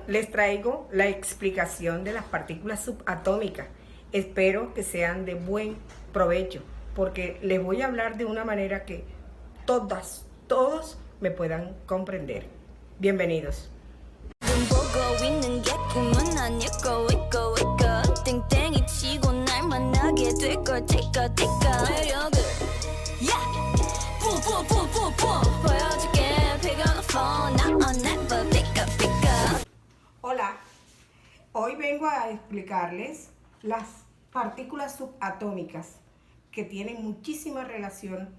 les traigo la explicación de las partículas subatómicas. Espero que sean de buen provecho, porque les voy a hablar de una manera que todos me puedan comprender. Bienvenidos. Hola, hoy vengo a explicarles las partículas subatómicas que tienen muchísima relación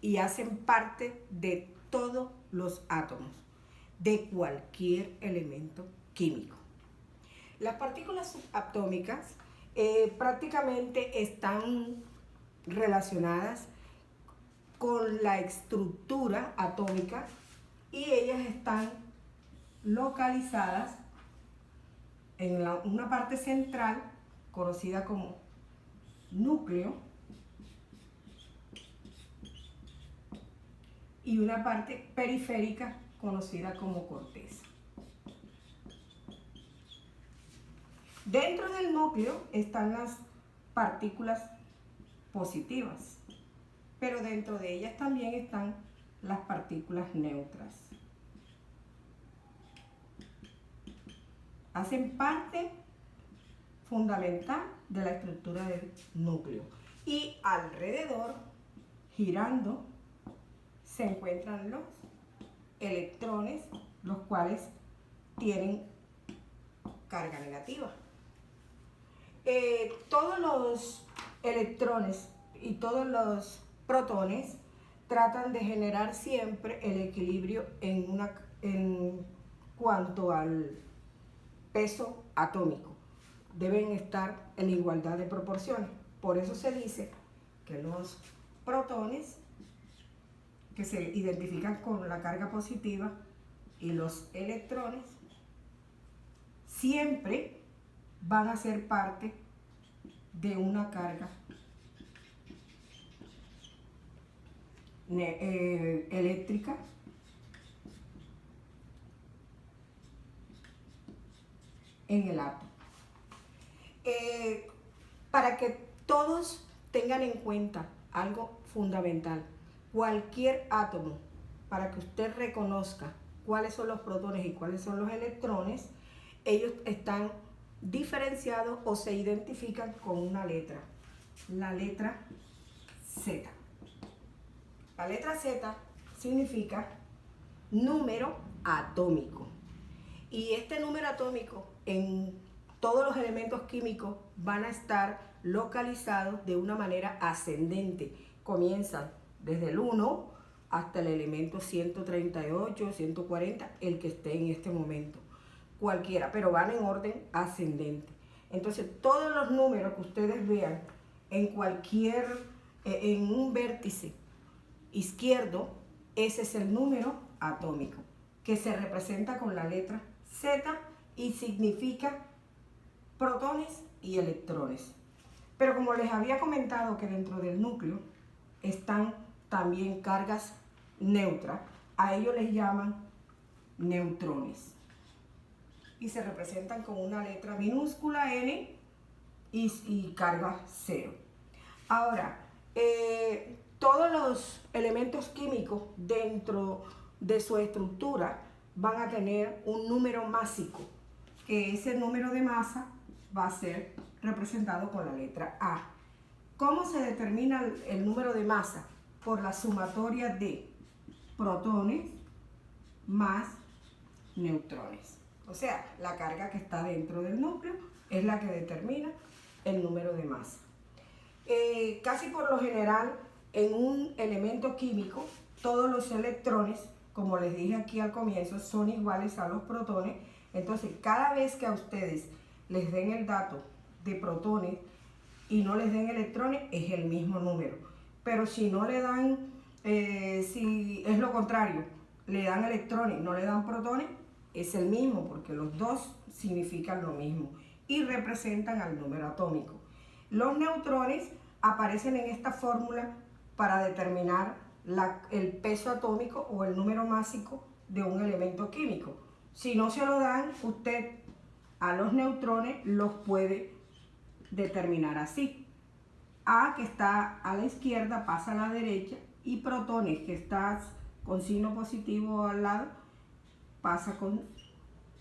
y hacen parte de todos los átomos, de cualquier elemento químico. Las partículas subatómicas prácticamente están relacionadas con la estructura atómica y ellas están localizadas en una parte central conocida como núcleo y una parte periférica conocida como corteza. Dentro del núcleo están las partículas positivas, pero dentro de ellas también están las partículas neutras. Hacen parte fundamental de la estructura del núcleo y alrededor, girando, se encuentran los electrones, los cuales tienen carga negativa. Todos los electrones y todos los protones tratan de generar siempre el equilibrio en cuanto al peso atómico. Deben estar en igualdad de proporciones. Por eso se dice que los protones, que se identifican con la carga positiva, y los electrones siempre van a ser parte de una carga eléctrica en el átomo. Para que todos tengan en cuenta algo fundamental, cualquier átomo, para que usted reconozca cuáles son los protones y cuáles son los electrones, ellos están diferenciados o se identifican con una letra, la letra Z. La letra Z significa número atómico. Y este número atómico en todos los elementos químicos van a estar localizados de una manera ascendente. Comienzan desde el 1 hasta el elemento 138, 140, el que esté en este momento. Cualquiera, pero van en orden ascendente. Entonces, todos los números que ustedes vean en un vértice izquierdo, ese es el número atómico, que se representa con la letra Z y significa protones y electrones. Pero como les había comentado que dentro del núcleo están también cargas neutras, a ellos les llaman neutrones. Y se representan con una letra minúscula N y carga 0. Ahora, todos los elementos químicos dentro de su estructura van a tener un número másico, que ese número de masa va a ser representado con la letra A. ¿Cómo se determina el número de masa? Por la sumatoria de protones más neutrones. O sea, la carga que está dentro del núcleo es la que determina el número de masa. Casi por lo general, en un elemento químico, todos los electrones, como les dije aquí al comienzo, son iguales a los protones. Entonces, cada vez que a ustedes les den el dato de protones y no les den electrones, es el mismo número. Pero si no le dan, si es lo contrario, le dan electrones y no le dan protones, es el mismo, porque los dos significan lo mismo y representan al número atómico. Los neutrones aparecen en esta fórmula para determinar el peso atómico o el número másico de un elemento químico. Si no se lo dan, usted a los neutrones los puede determinar así. A, que está a la izquierda, pasa a la derecha, y protones, que está con signo positivo al lado, pasa con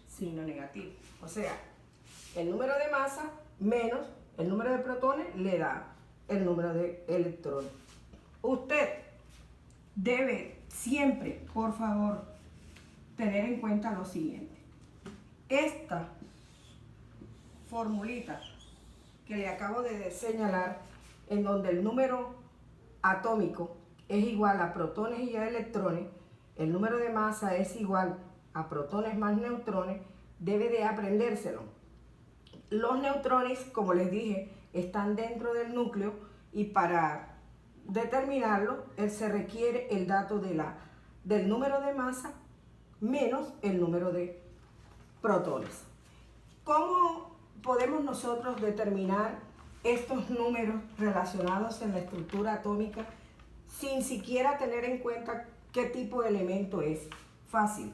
signo negativo. O sea, el número de masa menos el número de protones le da el número de electrones. Usted debe siempre, por favor, tener en cuenta lo siguiente. Esta formulita que le acabo de señalar, en donde el número atómico es igual a protones y a electrones, el número de masa es igual a protones más neutrones, debe de aprendérselo. Los neutrones, como les dije, están dentro del núcleo, y para determinarlo se requiere el dato del número de masa menos el número de protones. ¿Cómo podemos nosotros determinar estos números relacionados en la estructura atómica sin siquiera tener en cuenta qué tipo de elemento es? Fácil.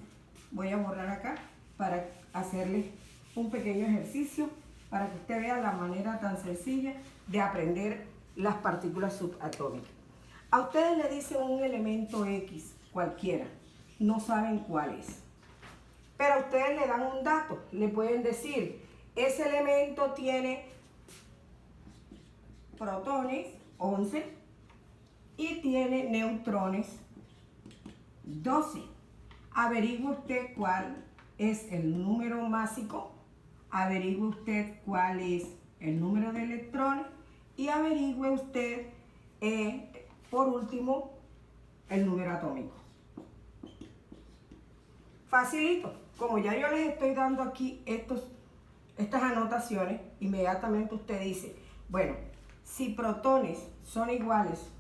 Voy a borrar acá para hacerles un pequeño ejercicio para que usted vea la manera tan sencilla de aprender las partículas subatómicas. A ustedes le dicen un elemento X cualquiera, no saben cuál es, pero a ustedes le dan un dato, le pueden decir, ese elemento tiene protones 11 y tiene neutrones 12. Averigüe usted cuál es el número másico, averigüe usted cuál es el número de electrones y averigüe usted, por último, el número atómico. Facilito. Como ya yo les estoy dando aquí estas anotaciones, inmediatamente usted dice, bueno, si protones son iguales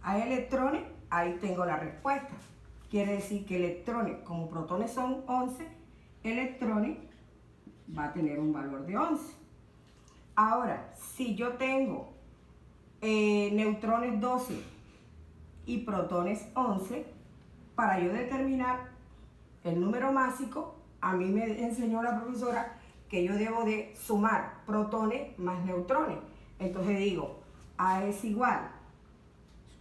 a electrones, ahí tengo la respuesta. Quiere decir que electrones, como protones son 11, electrones va a tener un valor de 11. Ahora, si yo tengo neutrones 12 y protones 11, para yo determinar el número másico, a mí me enseñó la profesora que yo debo de sumar protones más neutrones. Entonces digo, A es igual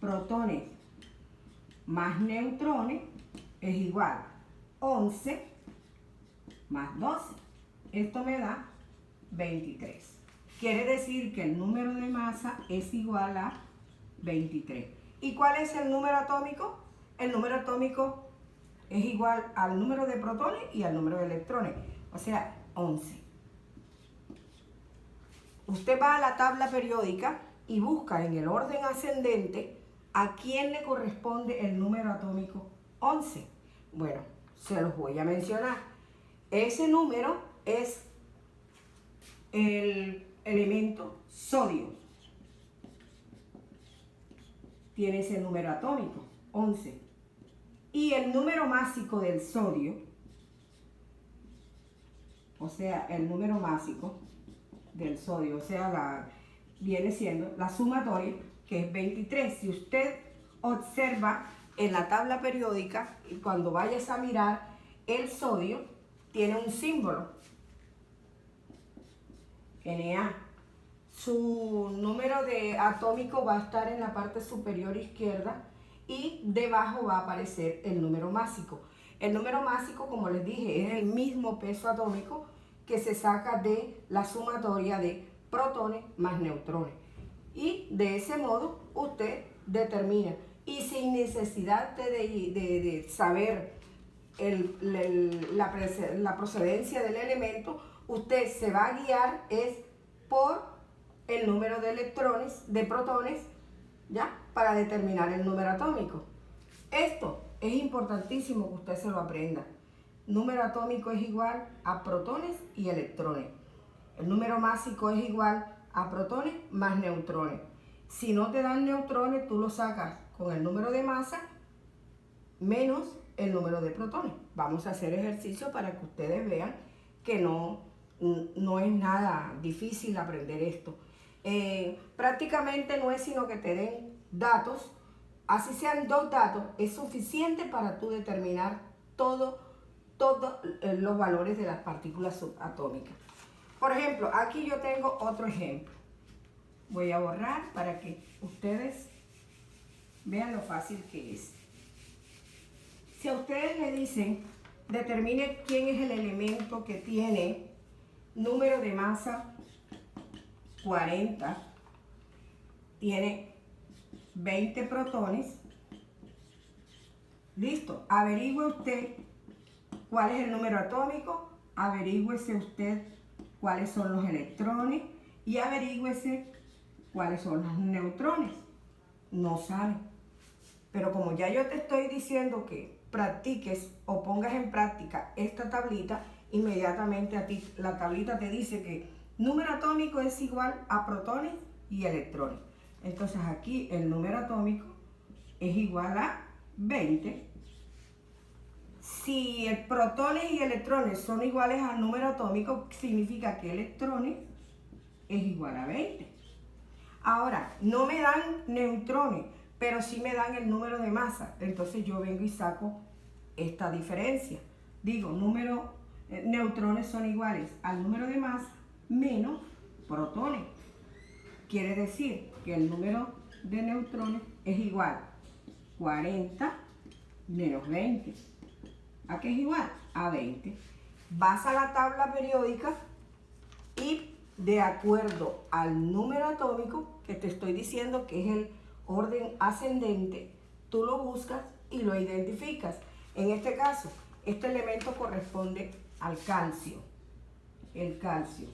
protones más neutrones es igual 11 más 12. Esto me da 23. Quiere decir que el número de masa es igual a 23. ¿Y cuál es el número atómico? El número atómico es igual al número de protones y al número de electrones, o sea, 11. Usted va a la tabla periódica y busca en el orden ascendente a quién le corresponde el número atómico 11. Bueno, se los voy a mencionar. Ese número es el elemento sodio. Tiene ese número atómico, 11. Y el número másico del sodio, o sea, el número másico del sodio, o sea, viene siendo la sumatoria, que es 23. Si usted observa en la tabla periódica, y cuando vayas a mirar, el sodio tiene un símbolo, Na. Su número de atómico va a estar en la parte superior izquierda y debajo va a aparecer el número másico. El número másico, como les dije, es el mismo peso atómico que se saca de la sumatoria de protones más neutrones. Y de ese modo usted determina. Y sin necesidad de saber la procedencia del elemento, usted se va a guiar por el número de electrones, de protones, ¿ya? Para determinar el número atómico. Esto es importantísimo que usted se lo aprenda. Número atómico es igual a protones y electrones. El número másico es igual a protones más neutrones. Si no te dan neutrones, tú lo sacas con el número de masa menos el número de protones. Vamos a hacer ejercicio para que ustedes vean que no es nada difícil aprender esto. Prácticamente no es sino que te den datos, así sean 2 datos, es suficiente para tú determinar todo todos los valores de las partículas subatómicas. Por ejemplo, aquí yo tengo otro ejemplo. Voy a borrar para que ustedes vean lo fácil que es. Si a ustedes le dicen, determine quién es el elemento que tiene número de masa 40, tiene 20 protones, listo, averigüe usted cuál es el número atómico, averígüese usted cuáles son los electrones y averígüese cuáles son los neutrones. No sabe. Pero como ya yo te estoy diciendo que practiques o pongas en práctica esta tablita, inmediatamente a ti la tablita te dice que número atómico es igual a protones y electrones. Entonces aquí el número atómico es igual a 20. Si el protones y electrones son iguales al número atómico, significa que electrones es igual a 20. Ahora, no me dan neutrones, pero sí me dan el número de masa. Entonces yo vengo y saco esta diferencia. Digo, neutrones son iguales al número de masa menos protones. Quiere decir que el número de neutrones es igual 40 menos 20. ¿A qué es igual? A 20. Vas a la tabla periódica y de acuerdo al número atómico que te estoy diciendo que es el orden ascendente, tú lo buscas y lo identificas. En este caso, este elemento corresponde al calcio. El calcio.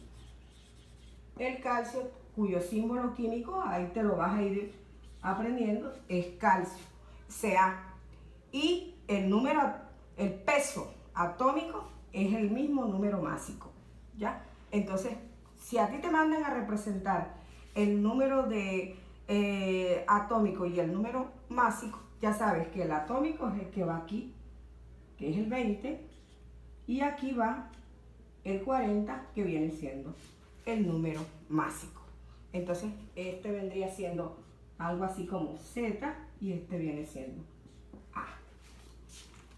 El calcio, cuyo símbolo químico, ahí te lo vas a ir aprendiendo, es calcio, Ca. Y el peso atómico es el mismo número másico, ¿ya? Entonces, si a ti te mandan a representar el número de atómico y el número másico, ya sabes que el atómico es el que va aquí, que es el 20, y aquí va el 40, que viene siendo el número másico. Entonces, este vendría siendo algo así como Z y este viene siendo A.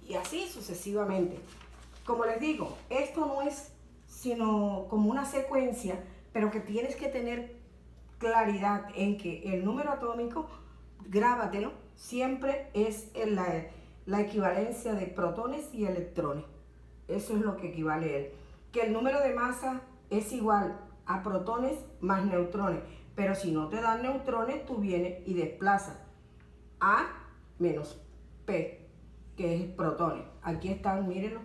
Y así sucesivamente. Como les digo, esto no es sino como una secuencia, pero que tienes que tener claridad en que el número atómico, grábatelo, siempre es la equivalencia de protones y electrones. Eso es lo que equivale él. Que el número de masa es igual a protones más neutrones, pero si no te dan neutrones, tú vienes y desplazas A menos P, que es protones. Aquí están, mírenlo,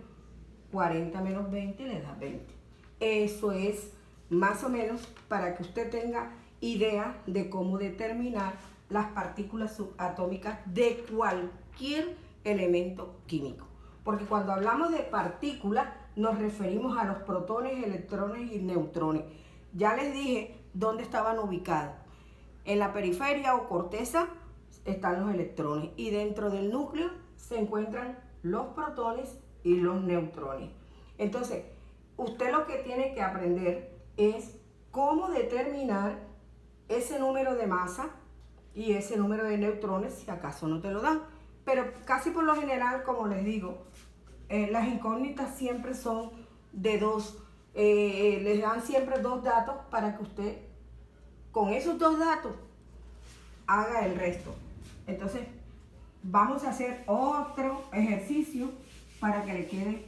40 menos 20 le da 20. Eso es más o menos para que usted tenga idea de cómo determinar las partículas subatómicas de cualquier elemento químico. Porque cuando hablamos de partículas nos referimos a los protones, electrones y neutrones. Ya les dije dónde estaban ubicados. En la periferia o corteza están los electrones y dentro del núcleo se encuentran los protones y los neutrones. Entonces, usted lo que tiene que aprender es cómo determinar ese número de masa y ese número de neutrones si acaso no te lo dan. Pero casi por lo general, como les digo, las incógnitas siempre son de dos. Les dan siempre dos datos para que usted con esos dos datos haga el resto. Entonces, vamos a hacer otro ejercicio para que le quede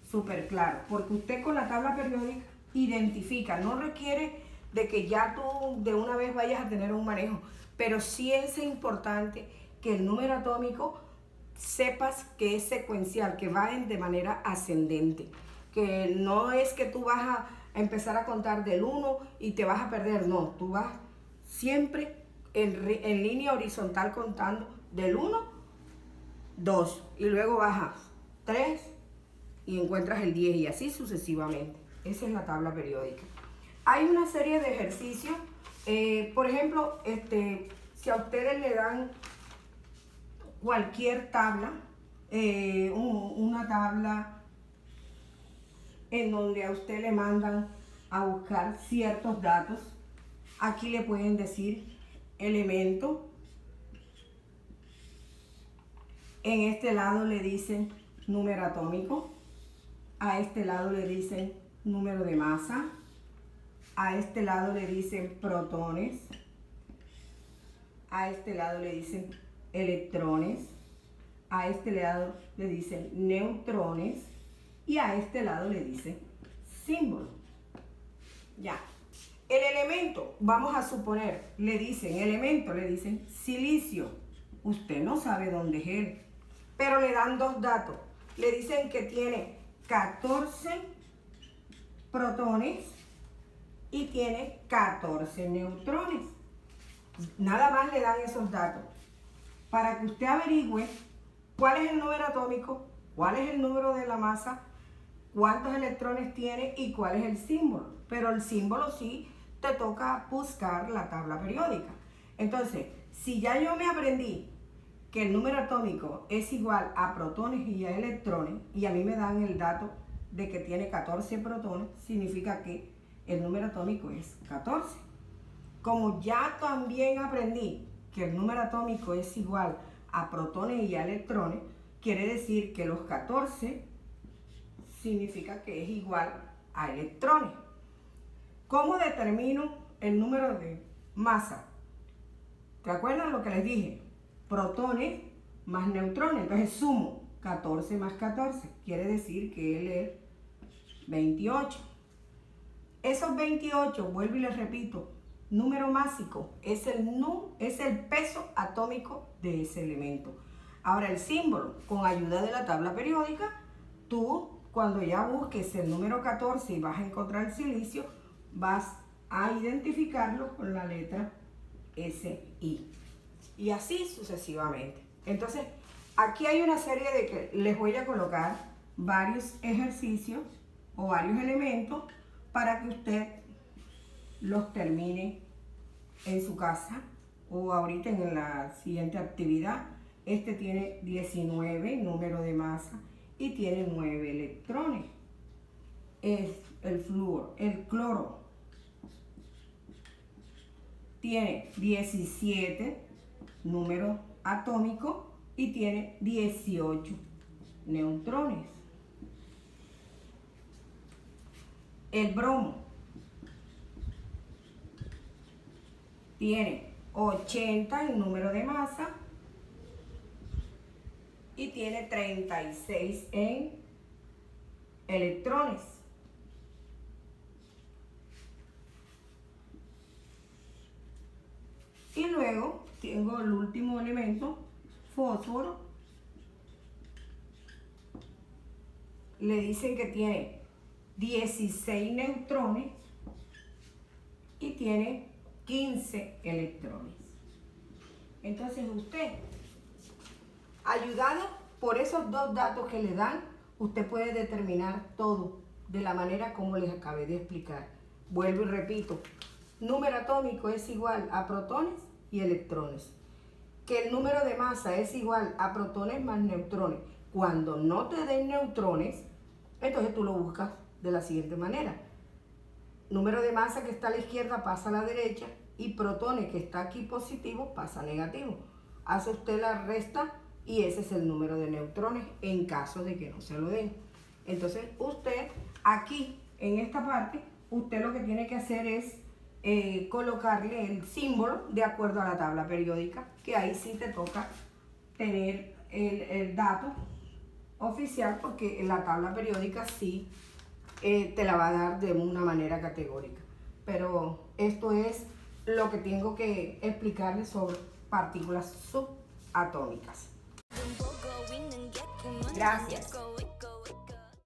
súper claro. Porque usted con la tabla periódica identifica, no requiere de que ya tú de una vez vayas a tener un manejo, pero sí es importante que el número atómico sepas que es secuencial, que va de manera ascendente, que no es que tú vas a empezar a contar del 1 y te vas a perder, no, tú vas siempre en línea horizontal contando del 1, 2 y luego bajas 3 y encuentras el 10 y así sucesivamente. Esa es la tabla periódica. Hay una serie de ejercicios, por ejemplo, si a ustedes le dan cualquier tabla, una tabla en donde a usted le mandan a buscar ciertos datos, aquí le pueden decir elemento, en este lado le dicen número atómico, a este lado le dicen número de masa, a este lado le dicen protones, a este lado le dicen electrones, a este lado le dicen neutrones y a este lado le dicen símbolo. Ya. El elemento, vamos a suponer, le dicen silicio. Usted no sabe dónde es él, pero le dan dos datos. Le dicen que tiene 14 protones y tiene 14 neutrones. Nada más le dan esos datos para que usted averigüe cuál es el número atómico, cuál es el número de la masa, cuántos electrones tiene y cuál es el símbolo. Pero el símbolo sí te toca buscar la tabla periódica. Entonces, si ya yo me aprendí que el número atómico es igual a protones y a electrones, y a mí me dan el dato de que tiene 14 protones, significa que el número atómico es 14. Como ya también aprendí que el número atómico es igual a protones y a electrones, quiere decir que los 14 significa que es igual a electrones. ¿Cómo determino el número de masa? ¿Te acuerdas lo que les dije? Protones más neutrones. Entonces sumo 14 más 14. Quiere decir que él es 28. Esos 28, vuelvo y les repito, número másico es el peso atómico de ese elemento. Ahora el símbolo, con ayuda de la tabla periódica, tú cuando ya busques el número 14 y vas a encontrar el silicio, vas a identificarlo con la letra SI. Y así sucesivamente. Entonces, aquí hay una serie de que les voy a colocar varios ejercicios o varios elementos para que usted los termine en su casa o ahorita en la siguiente actividad. Este tiene 19, número de masa, y tiene 9 electrones. Es el flúor. El cloro tiene 17, número atómico, y tiene 18 neutrones. El bromo tiene 80 el número de masa y tiene 36 en electrones. Y luego tengo el último elemento, fósforo. Le dicen que tiene 16 neutrones y tiene 15 electrones. Entonces usted, ayudado por esos dos datos que le dan, usted puede determinar todo de la manera como les acabé de explicar. Vuelvo y repito, número atómico es igual a protones y electrones. Que el número de masa es igual a protones más neutrones. Cuando no te den neutrones, entonces tú lo buscas de la siguiente manera. Número de masa que está a la izquierda pasa a la derecha y protones que está aquí positivo pasa a negativo. Hace usted la resta y ese es el número de neutrones en caso de que no se lo den. Entonces usted aquí en esta parte, usted lo que tiene que hacer es colocarle el símbolo de acuerdo a la tabla periódica, que ahí sí te toca tener el dato oficial, porque la tabla periódica sí te la va a dar de una manera categórica. Pero esto es lo que tengo que explicarles sobre partículas subatómicas. Gracias.